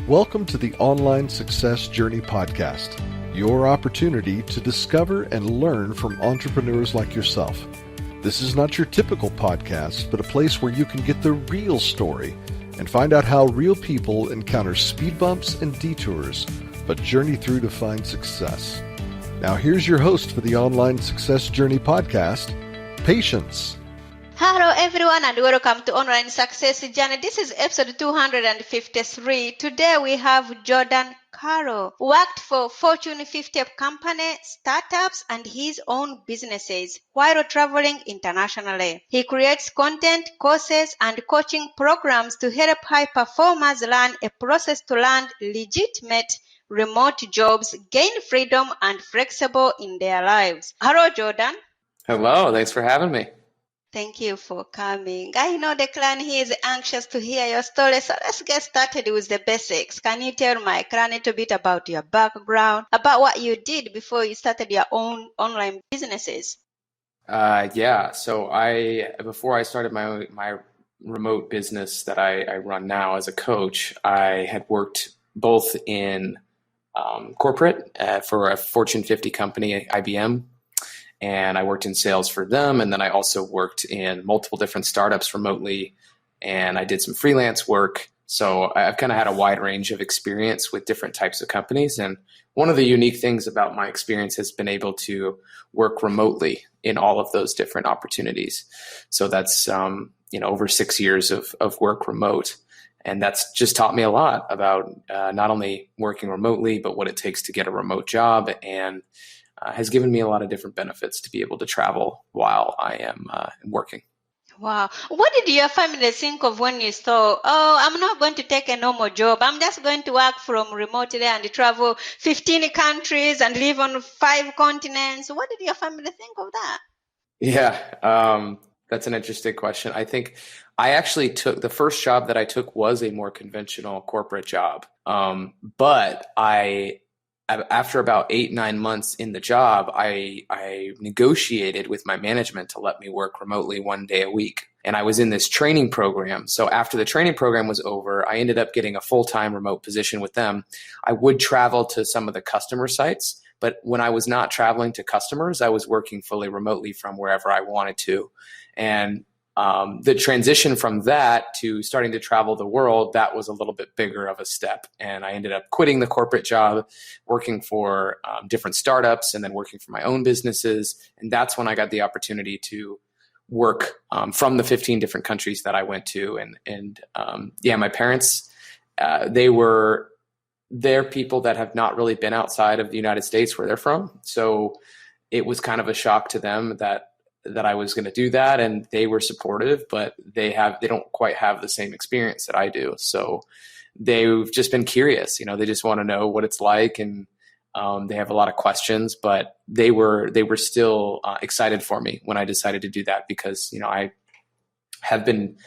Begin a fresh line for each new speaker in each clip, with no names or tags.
Welcome to the Online Success Journey podcast, your opportunity to discover and learn from entrepreneurs like yourself. This is not your typical podcast, but a place where you can get the real story and find out how real people encounter speed bumps and detours, but journey through to find success. Now here's your host for the Online Success Journey podcast, Patience.
Hello everyone and welcome to Online Success Journey. This is episode 253. Today we have Jordan Carroll, who worked for Fortune 50 company, startups, and his own businesses while traveling internationally. He creates content, courses, and coaching programs to help high performers learn a process to land legitimate remote jobs, gain freedom, and flexible in their lives. Hello, Jordan.
Hello, thanks for having me.
Thank you for coming. I know the client here is anxious to hear your story, so let's get started with the basics. Can you tell my client a little bit about your background, about what you did before you started your own online businesses?
So before I started my remote business that I run now as a coach, I had worked both in corporate for a Fortune 50 company, IBM. And I worked in sales for them. And then I also worked in multiple different startups remotely. And I did some freelance work. So I've kind of had a wide range of experience with different types of companies. And one of the unique things about my experience has been able to work remotely in all of those different opportunities. So that's, over 6 years of work remote. And that's just taught me a lot about not only working remotely, but what it takes to get a remote job, and has given me a lot of different benefits to be able to travel while I am working.
Wow. What did your family think of when you thought, I'm not going to take a normal job. I'm just going to work from remotely and travel 15 countries and live on 5 continents. What did your family think of that?
Yeah, that's an interesting question. I think I actually took the first job that I took was a more conventional corporate job. But after about 8-9 months in the job, I negotiated with my management to let me work remotely 1 day a week. And I was in this training program. So after the training program was over, I ended up getting a full-time remote position with them. I would travel to some of the customer sites, but when I was not traveling to customers, I was working fully remotely from wherever I wanted to. And the transition from that to starting to travel the world, that was a little bit bigger of a step. And I ended up quitting the corporate job, working for different startups, and then working for my own businesses. And that's when I got the opportunity to work from the 15 different countries that I went to. And my parents, they're people that have not really been outside of the United States where they're from. So it was kind of a shock to them that I was going to do that, and they were supportive, but they don't quite have the same experience that I do. So they've just been curious, they just want to know what it's like, and they have a lot of questions, but they were still excited for me when I decided to do that, because, I have been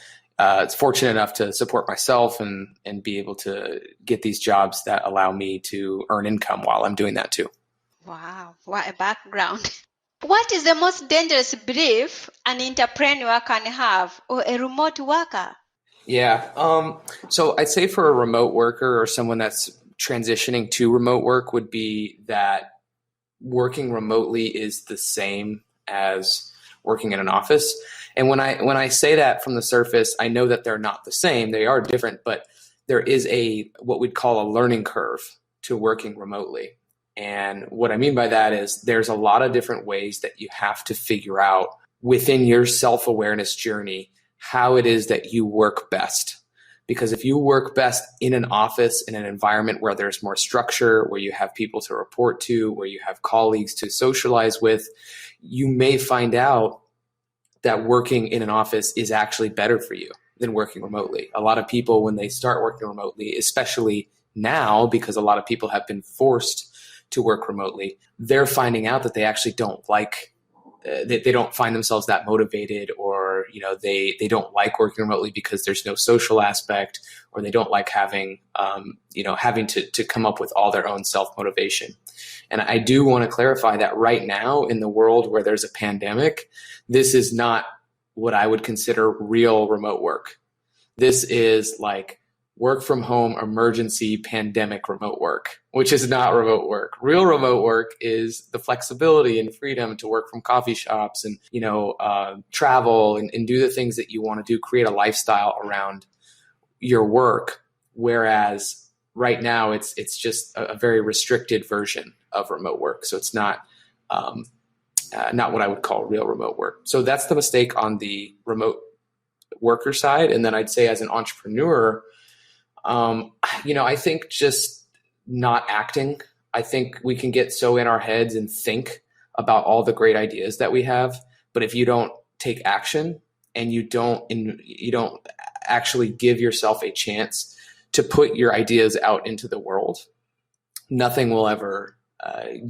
fortunate enough to support myself and be able to get these jobs that allow me to earn income while I'm doing that too.
Wow, what a background. What is the most dangerous belief an entrepreneur can have, or a remote worker?
Yeah. So I'd say for a remote worker or someone that's transitioning to remote work would be that working remotely is the same as working in an office. And when I say that from the surface, I know that they're not the same. They are different, but there is what we'd call a learning curve to working remotely. And what I mean by that is there's a lot of different ways that you have to figure out within your self-awareness journey how it is that you work best. Because if you work best in an office, in an environment where there's more structure, where you have people to report to, where you have colleagues to socialize with, you may find out that working in an office is actually better for you than working remotely. A lot of people, when they start working remotely, especially now, because a lot of people have been forced to work remotely, they're finding out that they actually don't like, they don't find themselves that motivated, or, they don't like working remotely because there's no social aspect, or they don't like having to come up with all their own self-motivation. And I do want to clarify that right now in the world where there's a pandemic, this is not what I would consider real remote work. This is like work from home emergency pandemic remote work, which is not remote work. Real remote work is the flexibility and freedom to work from coffee shops and, travel and do the things that you want to do, create a lifestyle around your work. Whereas right now it's just a very restricted version of remote work. So it's not what I would call real remote work. So that's the mistake on the remote worker side. And then I'd say as an entrepreneur, I think just not acting. I think we can get so in our heads and think about all the great ideas that we have, but if you don't take action and you don't actually give yourself a chance to put your ideas out into the world, nothing will ever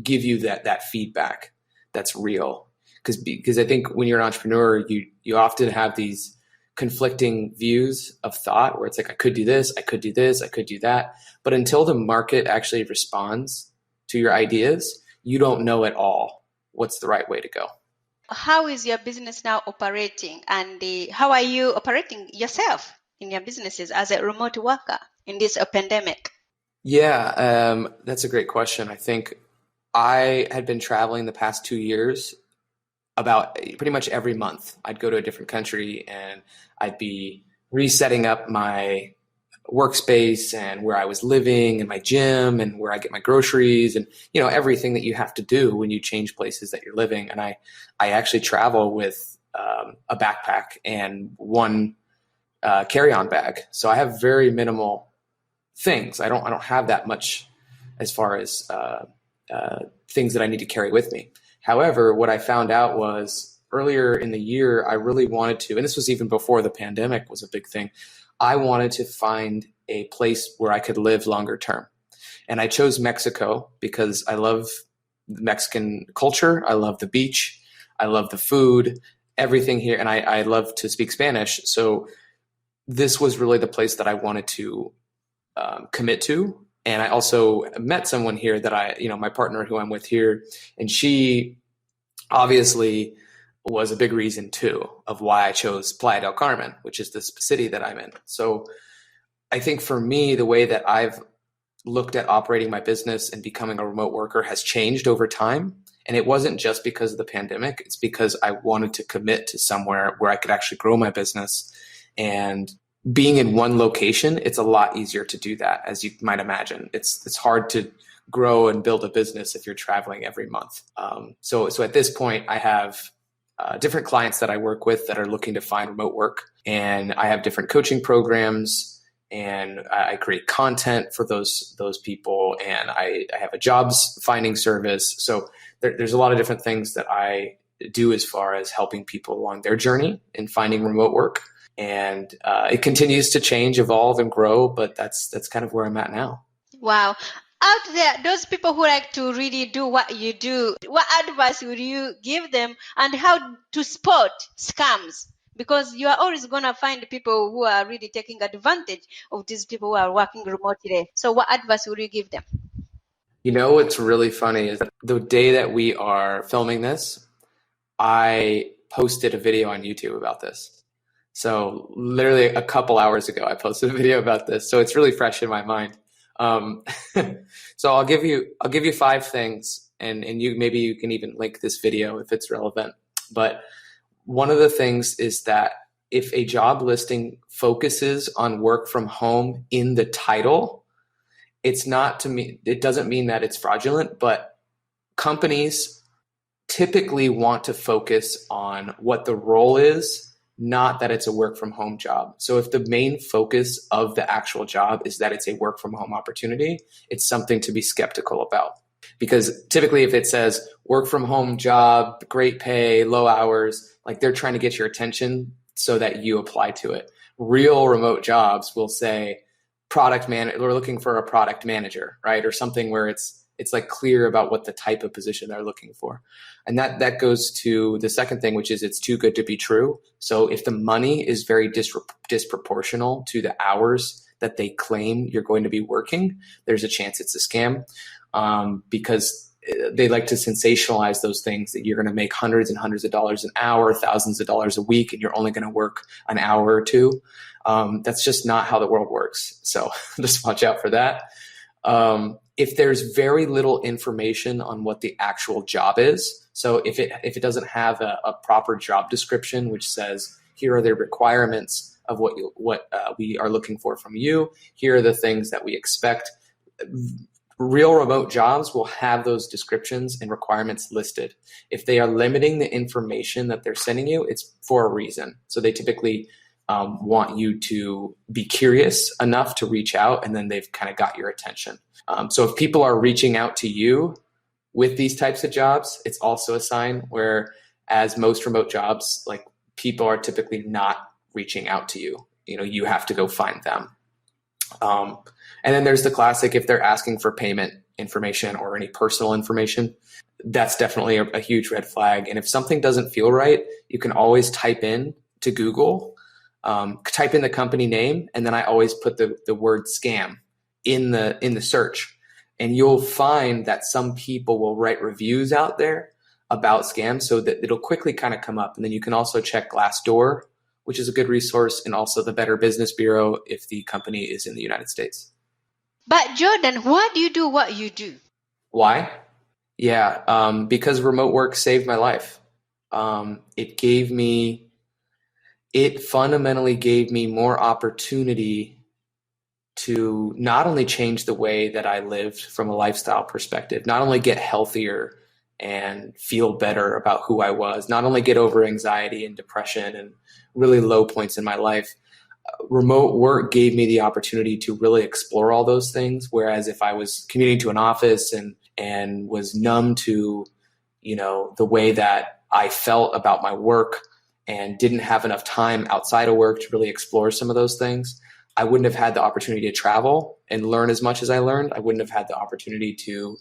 give you that feedback that's real. Because I think when you're an entrepreneur, you often have these conflicting views of thought where it's like, I could do this, I could do this, I could do that. But until the market actually responds to your ideas, you don't know at all what's the right way to go.
How is your business now operating, and how are you operating yourself in your businesses as a remote worker in this pandemic?
Yeah, that's a great question. I think I had been traveling the past 2 years about pretty much every month. I'd go to a different country and I'd be resetting up my workspace and where I was living and my gym and where I get my groceries and, everything that you have to do when you change places that you're living. And I actually travel with a backpack and one carry-on bag. So I have very minimal things. I don't have that much as far as things that I need to carry with me. However, what I found out was earlier in the year, I really wanted to, and this was even before the pandemic was a big thing, I wanted to find a place where I could live longer term. And I chose Mexico because I love Mexican culture. I love the beach. I love the food, everything here. And I love to speak Spanish. So this was really the place that I wanted to commit to. And I also met someone here that my partner who I'm with here, and she obviously was a big reason too of why I chose Playa del Carmen, which is this city that I'm in. So I think for me, the way that I've looked at operating my business and becoming a remote worker has changed over time. And it wasn't just because of the pandemic. It's because I wanted to commit to somewhere where I could actually grow my business. And being in one location, it's a lot easier to do that, as you might imagine. It's hard to grow and build a business if you're traveling every month. So at this point, I have different clients that I work with that are looking to find remote work, and I have different coaching programs, and I create content for those people, and I have a jobs finding service. So there's a lot of different things that I do as far as helping people along their journey in finding remote work. And it continues to change, evolve, and grow, but that's kind of where I'm at now.
Wow. Out there, those people who like to really do what you do, what advice would you give them, and how to spot scams? Because you are always going to find people who are really taking advantage of these people who are working remotely. So what advice would you give them?
What's really funny is that the day that we are filming this, I posted a video on YouTube about this. So literally a couple hours ago, I posted a video about this. So it's really fresh in my mind. So I'll give you 5 things, and maybe you can even link this video if it's relevant. But one of the things is that if a job listing focuses on work from home in the title, it doesn't mean that it's fraudulent, but companies typically want to focus on what the role is, not that it's a work from home job. So if the main focus of the actual job is that it's a work from home opportunity, it's something to be skeptical about. Because typically if it says work from home job, great pay, low hours, like they're trying to get your attention so that you apply to it. Real remote jobs will say we're looking for a product manager, right? Or something where it's like clear about what the type of position they're looking for. And that goes to the second thing, which is it's too good to be true. So if the money is very disproportional to the hours that they claim you're going to be working, there's a chance it's a scam. Because they like to sensationalize those things, that you're going to make hundreds and hundreds of dollars an hour, thousands of dollars a week, and you're only going to work an hour or two. That's just not how the world works. So just watch out for that. If there's very little information on what the actual job is, so if it doesn't have a proper job description, which says, here are the requirements of what we are looking for from you, here are the things that we expect. Real remote jobs will have those descriptions and requirements listed. If they are limiting the information that they're sending you, it's for a reason. So they typically want you to be curious enough to reach out, and then they've kind of got your attention. So if people are reaching out to you with these types of jobs, it's also a sign, where as most remote jobs, like, people are typically not reaching out to you. You have to go find them. And then there's the classic, if they're asking for payment information or any personal information, that's definitely a huge red flag. And if something doesn't feel right, you can always type in to Google, type in the company name, and then I always put the word scam in the search. And you'll find that some people will write reviews out there about scams, so that it'll quickly kind of come up. And then you can also check Glassdoor, which is a good resource, and also the Better Business Bureau if the company is in the United States.
But Jordan, why do you do what you do?
Why? Yeah, because remote work saved my life. It fundamentally gave me more opportunity to not only change the way that I lived from a lifestyle perspective, not only get healthier and feel better about who I was, not only get over anxiety and depression and really low points in my life. Remote work gave me the opportunity to really explore all those things. Whereas if I was commuting to an office and was numb to, the way that I felt about my work and didn't have enough time outside of work to really explore some of those things, I wouldn't have had the opportunity to travel and learn as much as I learned. I wouldn't have had the opportunity to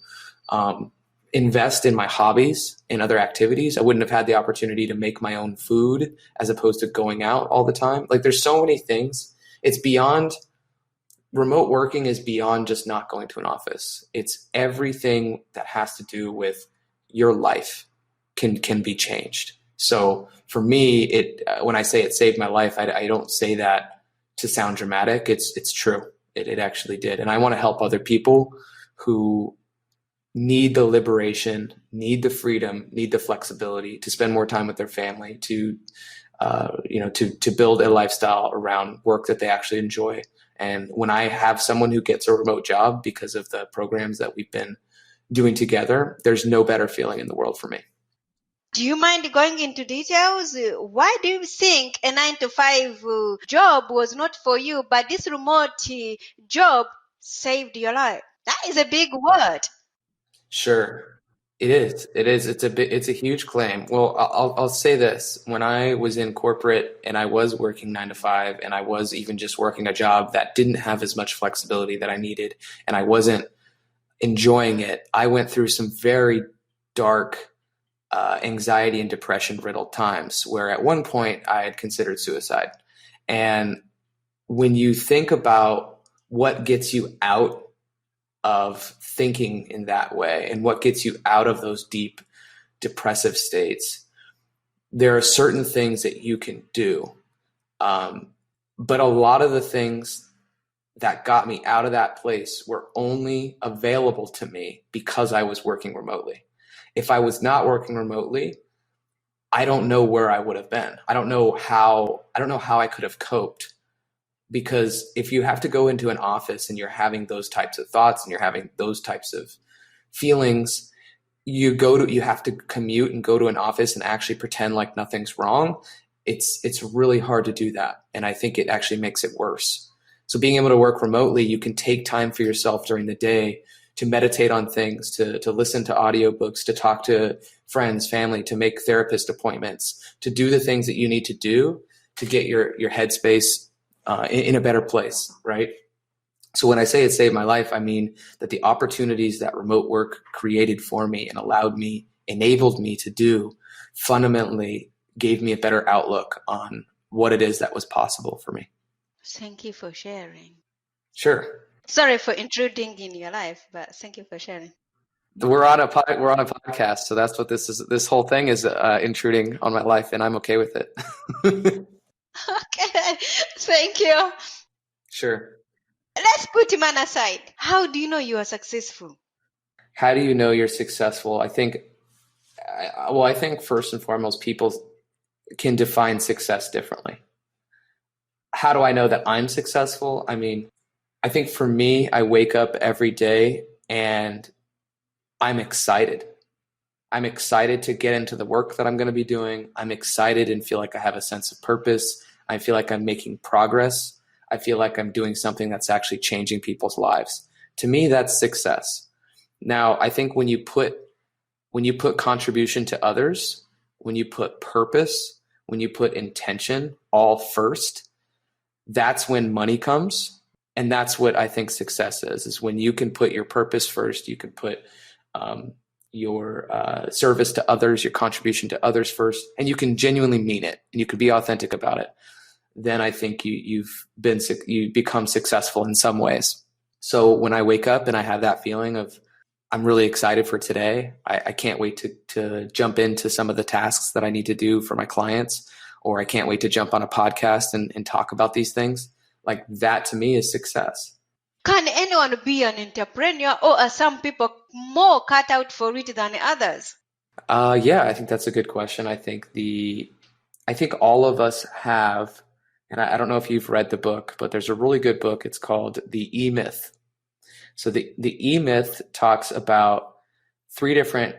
invest in my hobbies and other activities. I wouldn't have had the opportunity to make my own food as opposed to going out all the time. Like, there's so many things. Remote working is beyond just not going to an office. It's everything that has to do with your life can be changed. So for me, when I say it saved my life, I don't say that to sound dramatic. It's true. It actually did. And I want to help other people who need the liberation, need the freedom, need the flexibility to spend more time with their family, to build a lifestyle around work that they actually enjoy. And when I have someone who gets a remote job because of the programs that we've been doing together, there's no better feeling in the world for me.
Do you mind going into details? Why do you think a 9-to-5 job was not for you, but this remote job saved your life? That is a big word.
Sure. It is. It's a huge claim. Well, I'll say this. When I was in corporate and I was working 9 to 5, and I was even just working a job that didn't have as much flexibility that I needed, and I wasn't enjoying it, I went through some very dark anxiety and depression riddled times, where at one point I had considered suicide. And when you think about what gets you out of thinking in that way and what gets you out of those deep depressive states, there are certain things that you can do. But a lot of the things that got me out of that place were only available to me because I was working remotely. If I was not working remotely, I don't know where I would have been. I don't know how I could have coped. Because if you have to go into an office and you're having those types of thoughts and you're having those types of feelings, you have to commute and go to an office and actually pretend like nothing's wrong. It's really hard to do that. And I think it actually makes it worse. So being able to work remotely, you can take time for yourself during the day to meditate on things, to listen to audiobooks, to talk to friends, family, to make therapist appointments, to do the things that you need to do to get your headspace in a better place, right? So when I say it saved my life, I mean that the opportunities that remote work created for me and enabled me to do, fundamentally gave me a better outlook on what it is that was possible for me.
Thank you for sharing.
Sure.
Sorry for intruding in your life, but thank you for sharing.
we're on a podcast, so that's what this is. This whole thing is intruding on my life, and I'm okay with it.
Okay, thank you.
Sure.
Let's put man aside. How do you know you are successful?
How do you know you're successful? I think first and foremost, people can define success differently. How do I know that I'm successful? I mean, I think for me, I wake up every day and I'm excited. I'm excited to get into the work that I'm going to be doing. I'm excited and feel like I have a sense of purpose. I feel like I'm making progress. I feel like I'm doing something that's actually changing people's lives. To me, that's success. Now, I think when you put contribution to others, when you put purpose, when you put intention all first, that's when money comes. And that's what I think success is when you can put your purpose first, you can put your service to others, your contribution to others first, and you can genuinely mean it and you can be authentic about it. Then I think you become successful in some ways. So when I wake up and I have that feeling of I'm really excited for today, I can't wait to jump into some of the tasks that I need to do for my clients, or I can't wait to jump on a podcast and talk about these things. Like that to me is success.
Can anyone be an entrepreneur, or are some people more cut out for it than others?
Yeah, I think that's a good question. I think all of us have, and I don't know if you've read the book, but there's a really good book. It's called The E-Myth. So the E-Myth talks about 3 different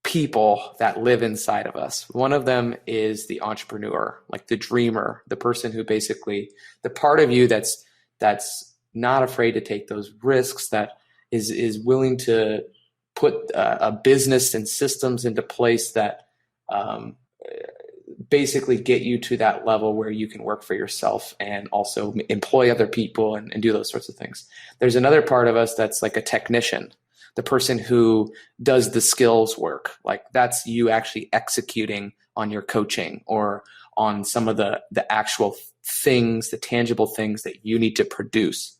people that live inside of us. One of them is the entrepreneur, like the dreamer, the person who basically, the part of you that's not afraid to take those risks, that is willing to put a business and systems into place that basically get you to that level where you can work for yourself and also employ other people and do those sorts of things. There's another part of us that's like a technician, the person who does the skills work. Like that's you actually executing on your coaching or on some of the actual things, the tangible things that you need to produce.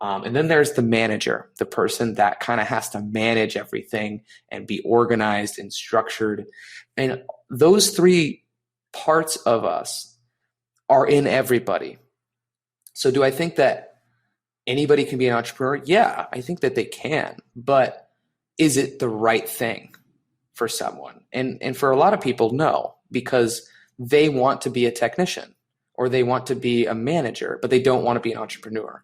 And then there's the manager, the person that kind of has to manage everything and be organized and structured. And those 3 parts of us are in everybody. So do I think that anybody can be an entrepreneur? Yeah, I think that they can, but is it the right thing for someone? And for a lot of people, no, because they want to be a technician or they want to be a manager, but they don't want to be an entrepreneur.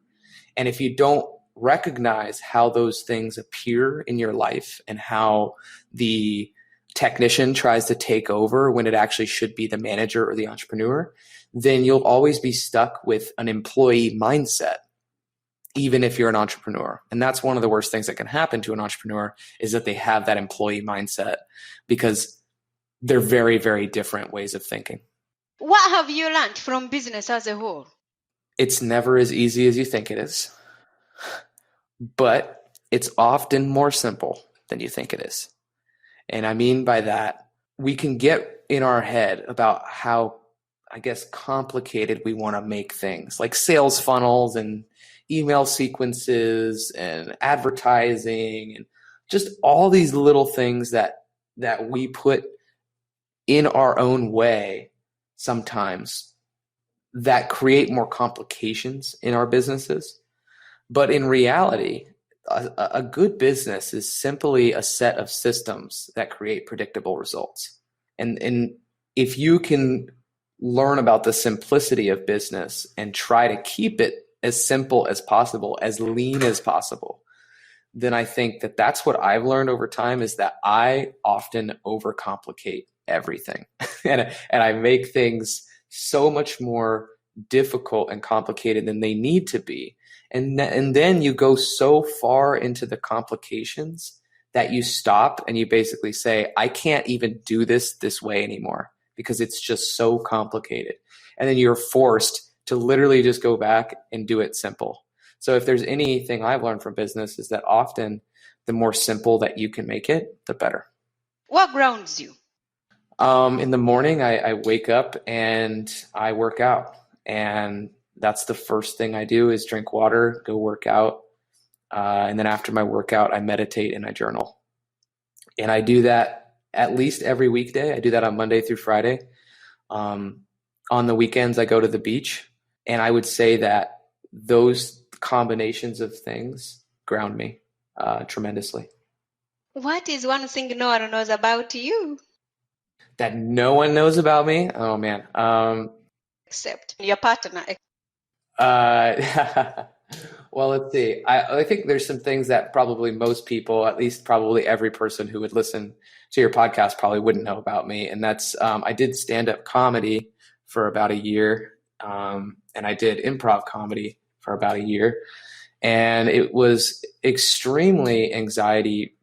And if you don't recognize how those things appear in your life and how the technician tries to take over when it actually should be the manager or the entrepreneur, then you'll always be stuck with an employee mindset, even if you're an entrepreneur. And that's one of the worst things that can happen to an entrepreneur is that they have that employee mindset because they're very, very different ways of thinking.
What have you learned from business as a whole?
It's never as easy as you think it is, but it's often more simple than you think it is. And I mean by that, we can get in our head about how, I guess, complicated we want to make things, like sales funnels and email sequences and advertising and just all these little things that we put in our own way sometimes that create more complications in our businesses. But in reality, a good business is simply a set of systems that create predictable results. And if you can learn about the simplicity of business and try to keep it as simple as possible, as lean as possible, then I think that that's what I've learned over time is that I often overcomplicate everything. and I make things so much more difficult and complicated than they need to be. And then you go so far into the complications that you stop and you basically say, I can't even do this way anymore because it's just so complicated. And then you're forced to literally just go back and do it simple. So if there's anything I've learned from business is that often the more simple that you can make it, the better.
What grounds you?
In the morning, I wake up and I work out. And that's the first thing I do is drink water, go work out. And then after my workout, I meditate and I journal. And I do that at least every weekday. I do that on Monday through Friday. On the weekends, I go to the beach. And I would say that those combinations of things ground me tremendously.
What is one thing no one knows about you?
That no one knows about me? Oh, man.
Except your partner.
Well, let's see. I think there's some things that probably most people, at least probably every person who would listen to your podcast probably wouldn't know about me. And that's, I did stand-up comedy for about a year. And I did improv comedy for about a year. And it was extremely anxiety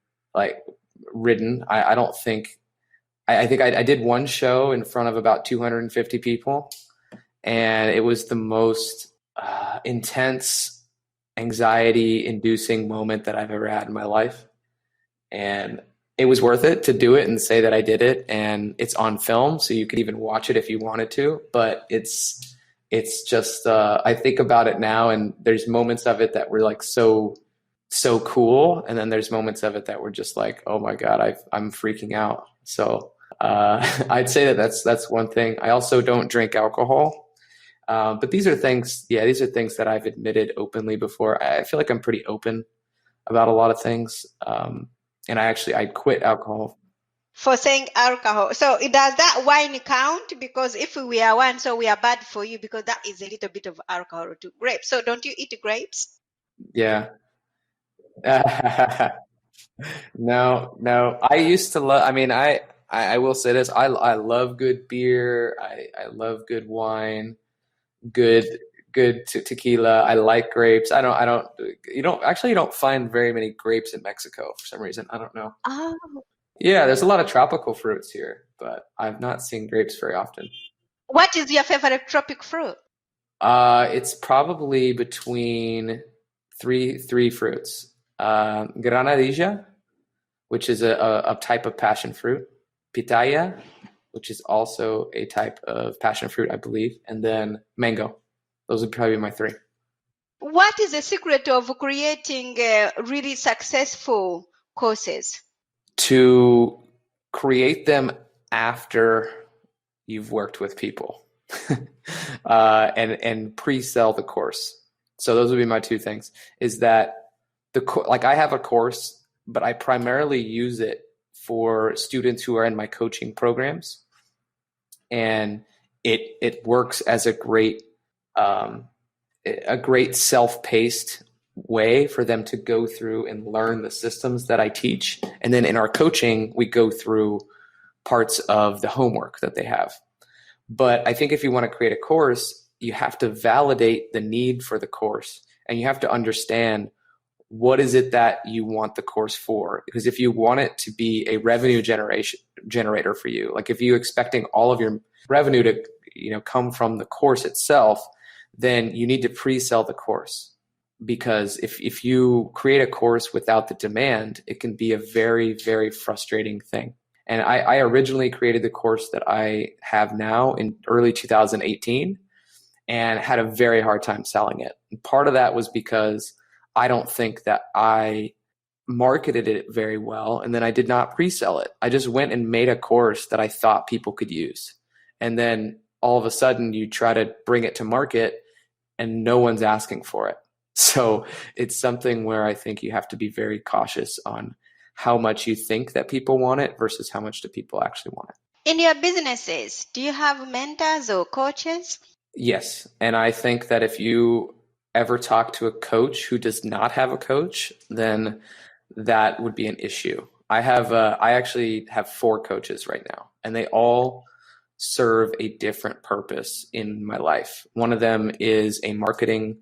ridden. I don't think, I think I did one show in front of about 250 people. And it was the most intense, anxiety-inducing moment that I've ever had in my life. And it was worth it to do it and say that I did it. And it's on film, so you could even watch it if you wanted to. But it's just, I think about it now, and there's moments of it that were like so cool. And then there's moments of it that were just like, oh my God, I'm freaking out. So I'd say that's one thing. I also don't drink alcohol. But these are things that I've admitted openly before. I feel like I'm pretty open about a lot of things. And I quit alcohol.
For saying alcohol. So does that wine count? Because if we are wine, so we are bad for you, because that is a little bit of alcohol to grapes. So don't you eat grapes?
Yeah. No. I used to love, I will say this. I love good beer. I love good wine. Good tequila. I like grapes. You don't find very many grapes in Mexico for some reason. I don't know.
Oh.
Yeah, there's a lot of tropical fruits here, but I've not seen grapes very often.
What is your favorite tropic fruit?
It's probably between three fruits. Granadilla, which is a type of passion fruit. Pitaya, which is also a type of passion fruit, I believe. And then mango. Those would probably be my three.
What is the secret of creating really successful courses?
To create them after you've worked with people and pre-sell the course. So those would be my two things, is that I have a course, but I primarily use it for students who are in my coaching programs. And it works as a great self-paced way for them to go through and learn the systems that I teach. And then in our coaching, we go through parts of the homework that they have. But I think if you want to create a course, you have to validate the need for the course, and you have to understand what is it that you want the course for. Because if you want it to be a revenue generator for you, like if you're expecting all of your revenue to come from the course itself, then you need to pre-sell the course. Because if you create a course without the demand, it can be a very, very frustrating thing. And I originally created the course that I have now in early 2018 and had a very hard time selling it. And part of that was because I don't think that I marketed it very well, and then I did not pre-sell it. I just went and made a course that I thought people could use. And then all of a sudden you try to bring it to market and no one's asking for it. So it's something where I think you have to be very cautious on how much you think that people want it versus how much do people actually want it.
In your businesses, do you have mentors or coaches?
Yes. And I think that if you ever talk to a coach who does not have a coach, then that would be an issue. I actually have 4 coaches right now, and they all serve a different purpose in my life. One of them is a marketing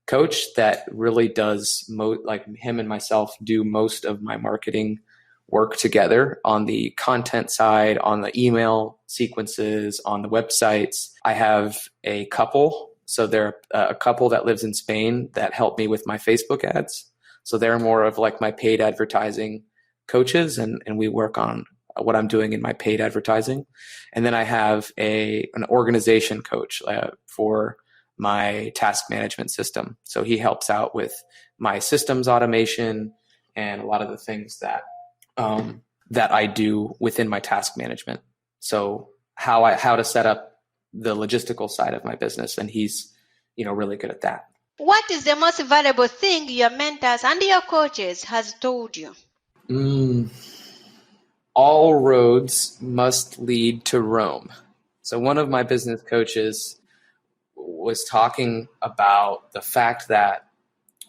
coach that really does him and myself do most of my marketing work together on the content side, on the email sequences, on the websites. I have a couple. So they're a couple that lives in Spain that help me with my Facebook ads. So they're more of like my paid advertising coaches, and we work on what I'm doing in my paid advertising. And then I have an organization coach for my task management system. So he helps out with my systems automation and a lot of the things that that I do within my task management. So how to set up the logistical side of my business, and he's really good at that.
What is the most valuable thing your mentors and your coaches has told you?
All roads must lead to Rome. So one of my business coaches was talking about the fact that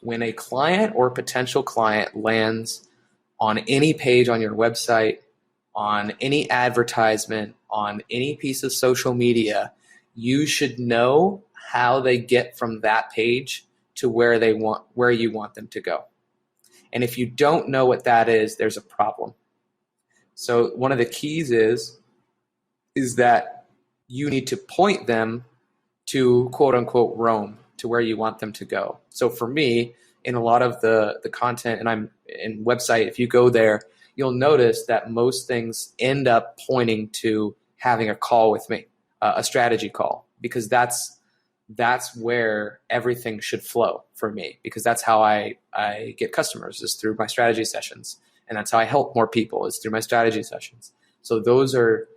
when a client or potential client lands on any page on your website, on any advertisement, on any piece of social media, you should know how they get from that page to where you want them to go. And if you don't know what that is, there's a problem. So one of the keys is that you need to point them to quote unquote Rome, to where you want them to go. So for me, in a lot of the content, and I'm in website, if you go there, you'll notice that most things end up pointing to having a call with me, a strategy call, because that's where everything should flow for me, because that's how I get customers, is through my strategy sessions. And that's how I help more people, is through my strategy sessions. So those are,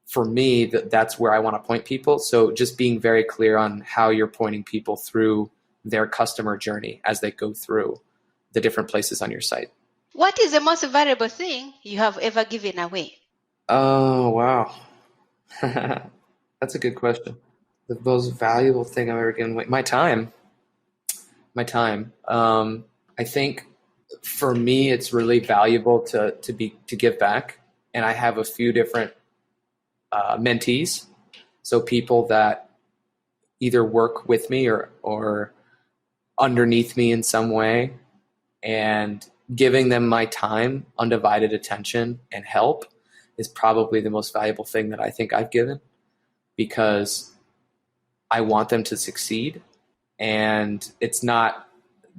for me, that's where I want to point people. So just being very clear on how you're pointing people through their customer journey as they go through the different places on your site.
What is the most valuable thing you have ever given away?
Oh, wow. That's a good question. The most valuable thing I've ever given away? My time. I think for me, it's really valuable to give back. And I have a few different mentees. So people that either work with me or underneath me in some way, and giving them my time, undivided attention, and help is probably the most valuable thing that I think I've given, because I want them to succeed. And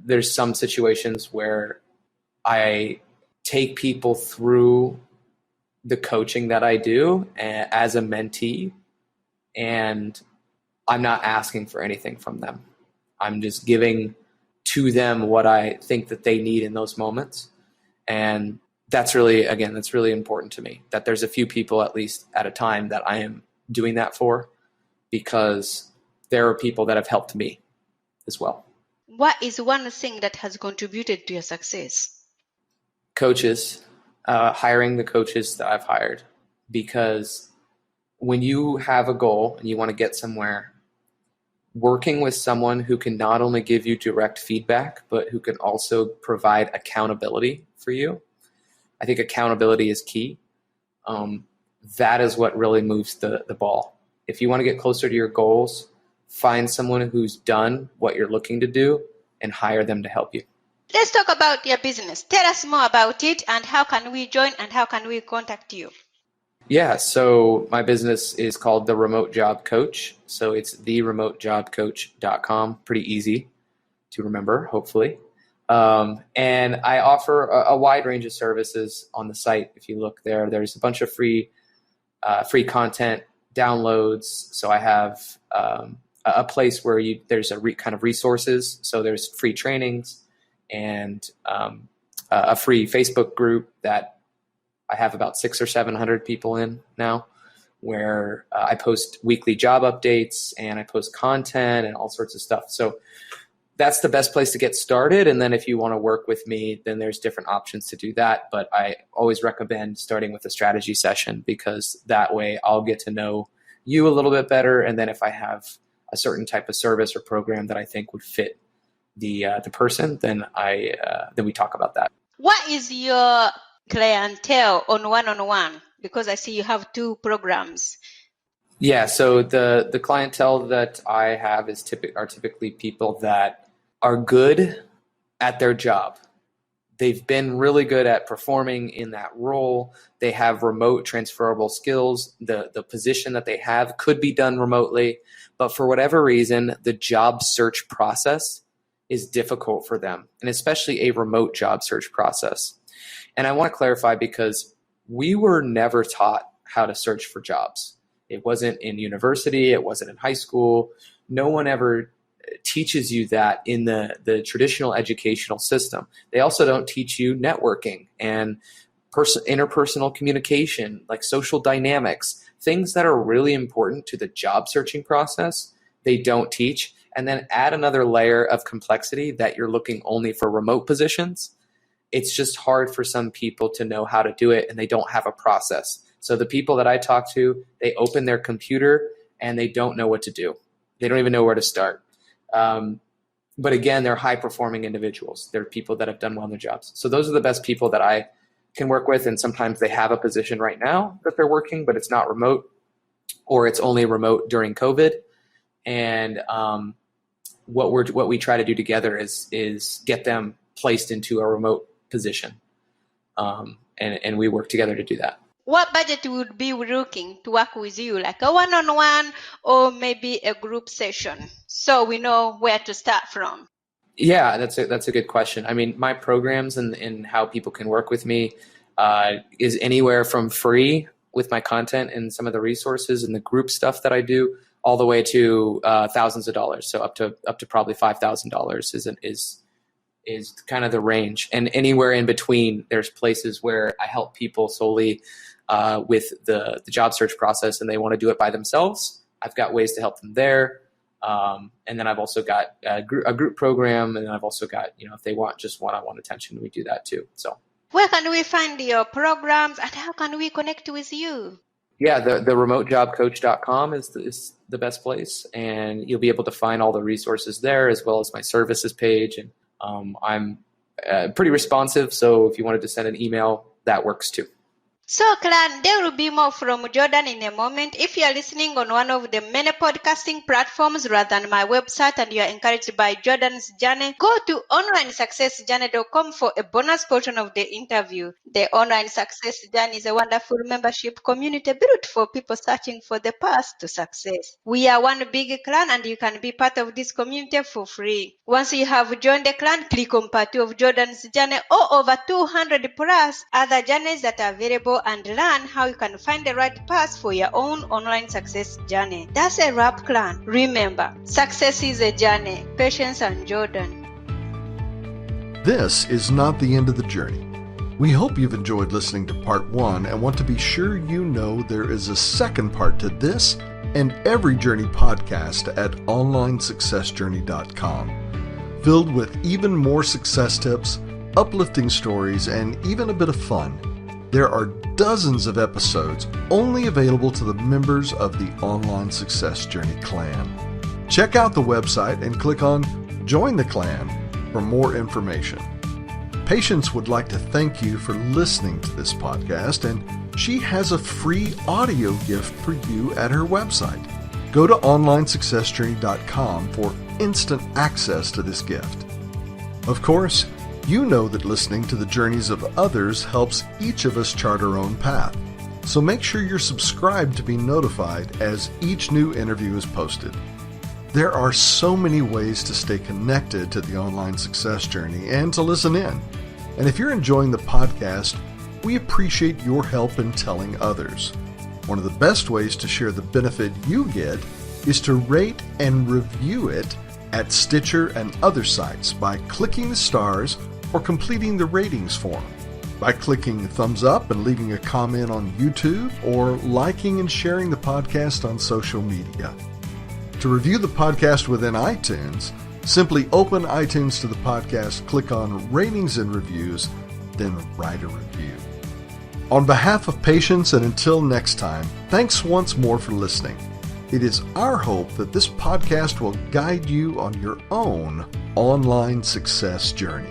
there's some situations where I take people through the coaching that I do as a mentee, and I'm not asking for anything from them. I'm just giving to them what I think that they need in those moments. And that's really important to me, that there's a few people, at least at a time, that I am doing that for, because there are people that have helped me as well.
What is one thing that has contributed to your success?
Coaches, hiring the coaches that I've hired, because when you have a goal and you want to get somewhere, working with someone who can not only give you direct feedback, but who can also provide accountability for you. I think accountability is key. That is what really moves the ball. If you want to get closer to your goals, find someone who's done what you're looking to do and hire them to help you.
Let's talk about your business. Tell us more about it, and how can we join, and how can we contact you?
Yeah, so my business is called The Remote Job Coach. So it's theremotejobcoach.com. Pretty easy to remember, hopefully. And I offer a wide range of services on the site. If you look there, there's a bunch of free content downloads. So I have a place where there's kind of resources. So there's free trainings and a free Facebook group that I have about 600 or 700 people in now, where I post weekly job updates and I post content and all sorts of stuff. So that's the best place to get started. And then if you want to work with me, then there's different options to do that. But I always recommend starting with a strategy session, because that way I'll get to know you a little bit better. And then if I have a certain type of service or program that I think would fit the person, then we talk about that.
What is your clientele on one-on-one? Because I see you have 2 programs.
Yeah, so the clientele that I have are typically people that are good at their job. They've been really good at performing in that role. They have remote transferable skills. The position that they have could be done remotely, but for whatever reason, the job search process is difficult for them, and especially a remote job search process. And I want to clarify, because we were never taught how to search for jobs. It wasn't in university. It wasn't in high school. No one ever teaches you that in the traditional educational system. They also don't teach you networking and interpersonal communication, like social dynamics, things that are really important to the job searching process. They don't teach. And then add another layer of complexity that you're looking only for remote positions. It's just hard for some people to know how to do it, and they don't have a process. So the people that I talk to, they open their computer and they don't know what to do. They don't even know where to start. But again, they're high-performing individuals. They're people that have done well in their jobs. So those are the best people that I can work with, and sometimes they have a position right now that they're working, but it's not remote, or it's only remote during COVID. And what we try to do together is get them placed into a remote position, and we work together to do that.
What budget would be looking to work with you, like a one-on-one or maybe a group session, so we know where to start from?
Yeah, that's a good question. I mean, my programs and how people can work with me is anywhere from free with my content and some of the resources and the group stuff that I do, all the way to thousands of dollars. So up to probably $5,000 is kind of the range. And anywhere in between, there's places where I help people solely with the job search process, and they want to do it by themselves. I've got ways to help them there. And then I've also got a group program, and then I've also got, if they want just one-on-one attention, we do that too. So
where can we find your programs, and how can we connect with you?
Yeah, the remotejobcoach.com is the best place, and you'll be able to find all the resources there, as well as my services page. And I'm pretty responsive, so if you wanted to send an email, that works too.
So, clan, there will be more from Jordan in a moment. If you are listening on one of the many podcasting platforms rather than my website, and you are encouraged by Jordan's journey, go to onlinesuccessjourney.com for a bonus portion of the interview. The Online Success Journey is a wonderful membership community built for people searching for the path to success. We are one big clan, and you can be part of this community for free. Once you have joined the clan, click on part 2 of Jordan's journey, or over 200 plus other journeys that are available, and learn how you can find the right path for your own online success journey. That's a wrap, clan. Remember, success is a journey. Patience and Jordan.
This is not the end of the journey. We hope you've enjoyed listening to part 1 and want to be sure you know there is a second part to this and every journey podcast at onlinesuccessjourney.com, filled with even more success tips, uplifting stories, and even a bit of fun. There are dozens of episodes only available to the members of the Online Success Journey clan. Check out the website and click on Join the Clan for more information. Patience would like to thank you for listening to this podcast, and she has a free audio gift for you at her website. Go to onlinesuccessjourney.com for instant access to this gift. Of course, you know that listening to the journeys of others helps each of us chart our own path. So make sure you're subscribed to be notified as each new interview is posted. There are so many ways to stay connected to the Online Success Journey and to listen in. And if you're enjoying the podcast, we appreciate your help in telling others. One of the best ways to share the benefit you get is to rate and review it at Stitcher and other sites by clicking the stars or completing the ratings form, by clicking thumbs up and leaving a comment on YouTube, or liking and sharing the podcast on social media. To review the podcast within iTunes, simply open iTunes to the podcast, click on Ratings and Reviews, then write a review. On behalf of Patience, and until next time, thanks once more for listening. It is our hope that this podcast will guide you on your own online success journey.